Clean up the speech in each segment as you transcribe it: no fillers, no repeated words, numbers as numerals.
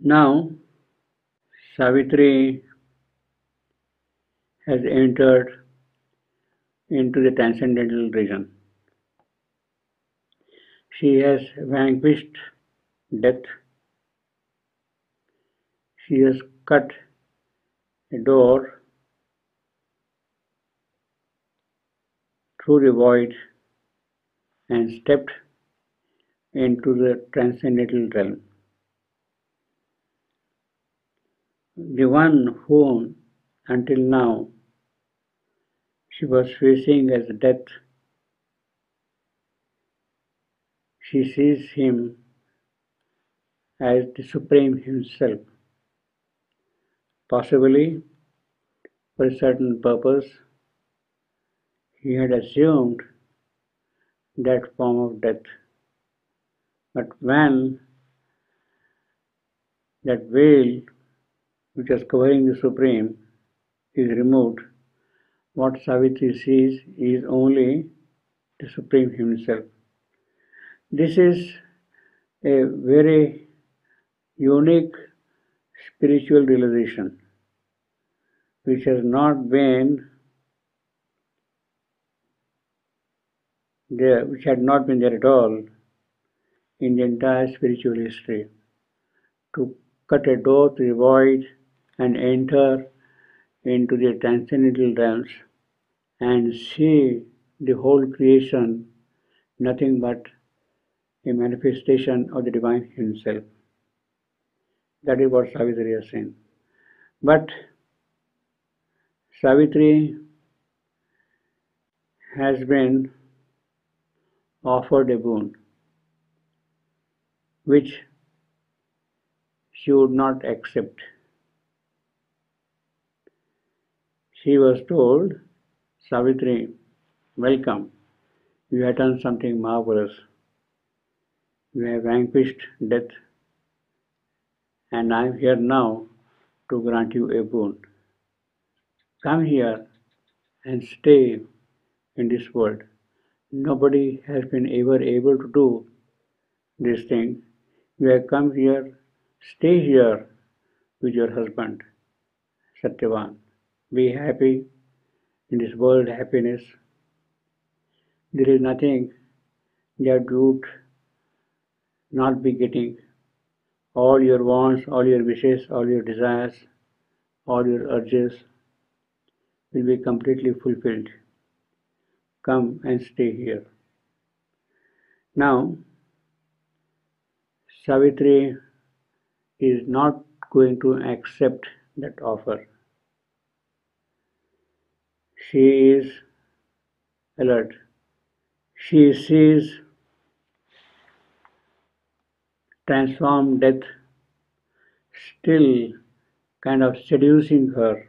Now, Savitri has entered into the transcendental region. She has vanquished death. She has cut a door through the void and stepped into the transcendental realm. The one whom, until now, she was facing as death, she sees him as the Supreme Himself. Possibly, for a certain purpose, he had assumed that form of death. But when that veil which was covering the Supreme is removed, what Savitri sees is only the Supreme Himself. This is a very unique spiritual realization which has not been there, which had not been there at all in the entire spiritual history. To cut a door to the void and enter into the transcendental realms and see the whole creation nothing but a manifestation of the Divine Himself. That is what Savitri has seen. But Savitri has been offered a boon which she would not accept. She was told, Savitri, welcome. You have done something marvelous. You have vanquished death, and I am here now to grant you a boon. Come here and stay in this world. Nobody has been ever able to do this thing. You have come here, stay here with your husband, Satyavan. Be happy in this world happiness. There is nothing that you would not be getting. All your wants, all your wishes, all your desires, all your urges will be completely fulfilled. Come and stay here. Now, Savitri is not going to accept that offer. She is alert. She sees transformed death still kind of seducing her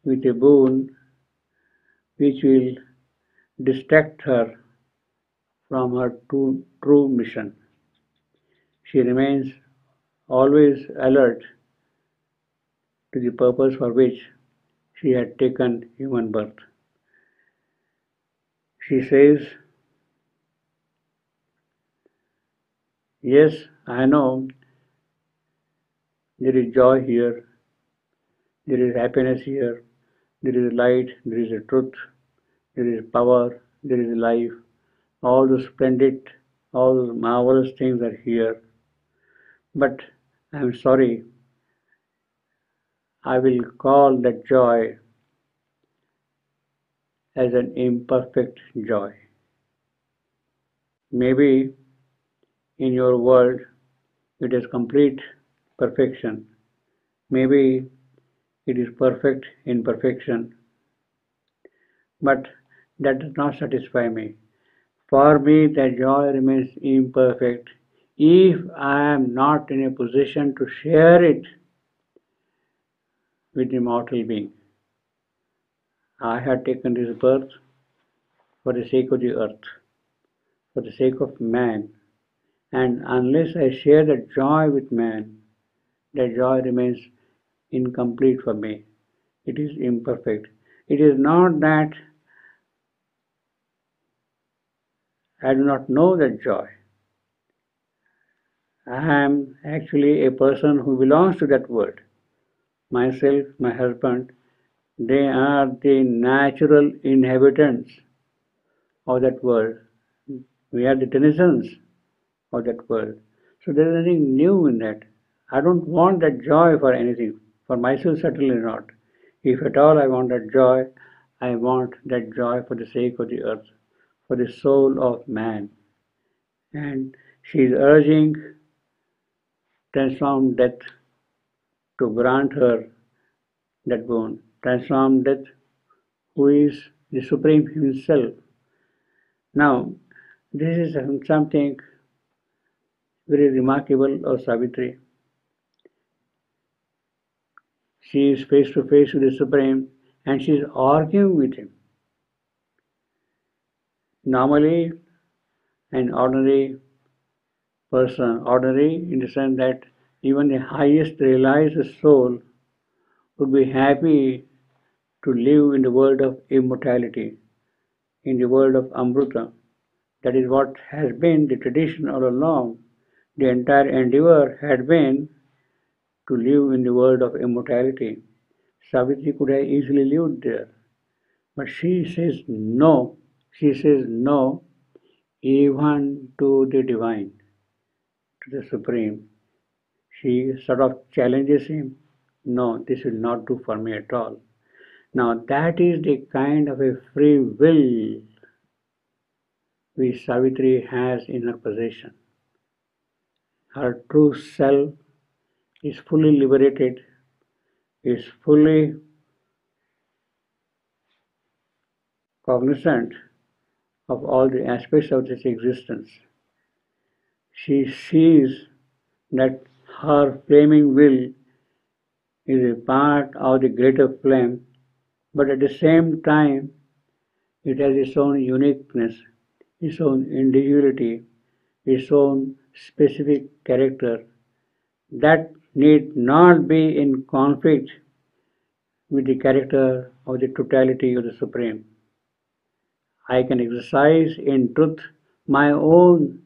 with a boon which will distract her from her true mission. She remains always alert to the purpose for which she had taken human birth. She says, yes, I know there is joy here, there is happiness here, there is light, there is a truth, there is power, there is life. All those splendid, all those marvelous things are here. But I am sorry, I will call that joy as an imperfect joy. Maybe in your world it is complete perfection. Maybe it is perfect imperfection. But that does not satisfy me. For me, that joy remains imperfect if I am not in a position to share it with the mortal being. I have taken this birth for the sake of the earth, for the sake of man, and unless I share that joy with man, that joy remains incomplete for me. It is imperfect. It is not that I do not know that joy. I am actually a person who belongs to that world. Myself, my husband, they are the natural inhabitants of that world. We are the denizens of that world. So there is nothing new in that. I don't want that joy for anything. For myself, certainly not. If at all I want that joy, I want that joy for the sake of the earth, for the soul of man. And she is urging transformed death to grant her that boon. Transformed death, who is the Supreme Himself. Now, this is something very remarkable of Savitri. She is face to face with the Supreme and she is arguing with him. Normally, an ordinary person, ordinary in the sense that even the highest realized soul would be happy to live in the world of immortality, in the world of Amrita. That is what has been the tradition all along. The entire endeavor had been to live in the world of immortality. Savitri could have easily lived there, but she says no. She says no even to the divine, to the supreme. She sort of challenges him. No, this will not do for me at all. Now that is the kind of a free will which Savitri has in her possession. Her true self is fully liberated, is fully cognizant of all the aspects of this existence. She sees that her flaming will is a part of the greater flame, but at the same time it has its own uniqueness, its own individuality, its own specific character that need not be in conflict with the character of the totality of the Supreme. I can exercise in truth my own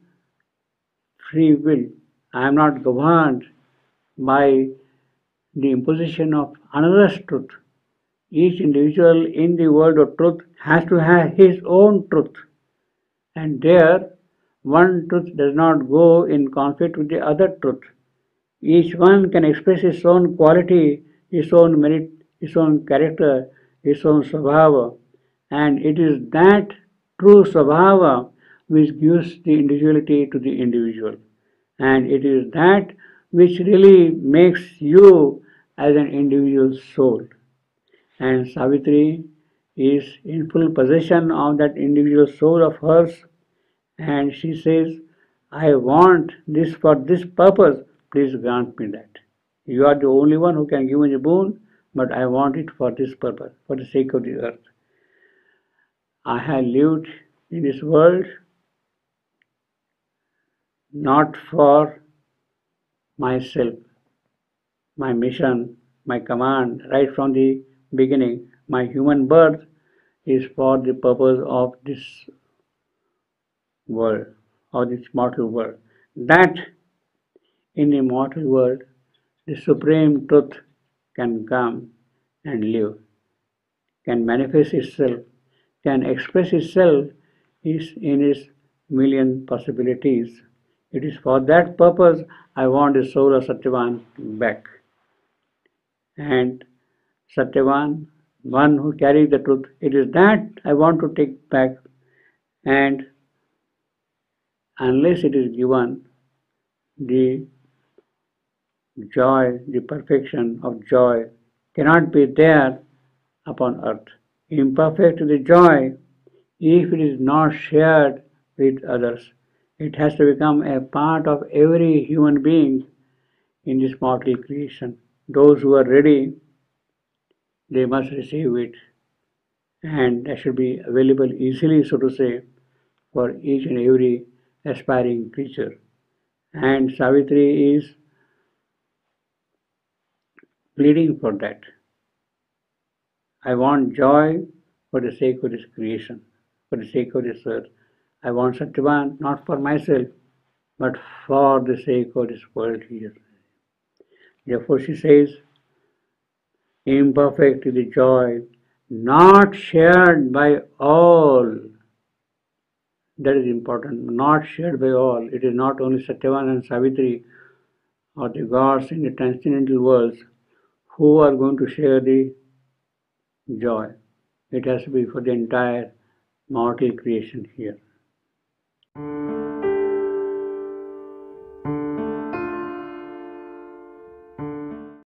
free will. I am not governed by the imposition of another's truth. Each individual in the world of truth has to have his own truth. And there, one truth does not go in conflict with the other truth. Each one can express his own quality, his own merit, his own character, his own svabhava. And it is that true svabhava which gives the individuality to the individual. And it is that which really makes you as an individual soul. And Savitri is in full possession of that individual soul of hers, and she says, I want this for this purpose, please grant me that. You are the only one who can give me the boon, but I want it for this purpose, for the sake of the earth. I have lived in this world not for myself, my mission, my command, right from the beginning. My human birth is for the purpose of this world, of this mortal world. That in the mortal world, the supreme truth can come and live, can manifest itself, can express itself in its million possibilities. It is for that purpose I want the soul of Satyavan back. And Satyavan, one who carries the truth, it is that I want to take back. And unless it is given, the joy, the perfection of joy cannot be there upon earth. Imperfect is the joy if it is not shared with others. It has to become a part of every human being in this mortal creation. Those who are ready, they must receive it, and that should be available easily, so to say, for each and every aspiring creature. And Savitri is pleading for that. I want joy for the sake of this creation, for the sake of this earth. I want Satyavan not for myself, but for the sake of this world here. Therefore she says, imperfect is the joy not shared by all. That is important. Not shared by all. It is not only Satyavan and Savitri or the gods in the transcendental worlds who are going to share the joy. It has to be for the entire mortal creation here.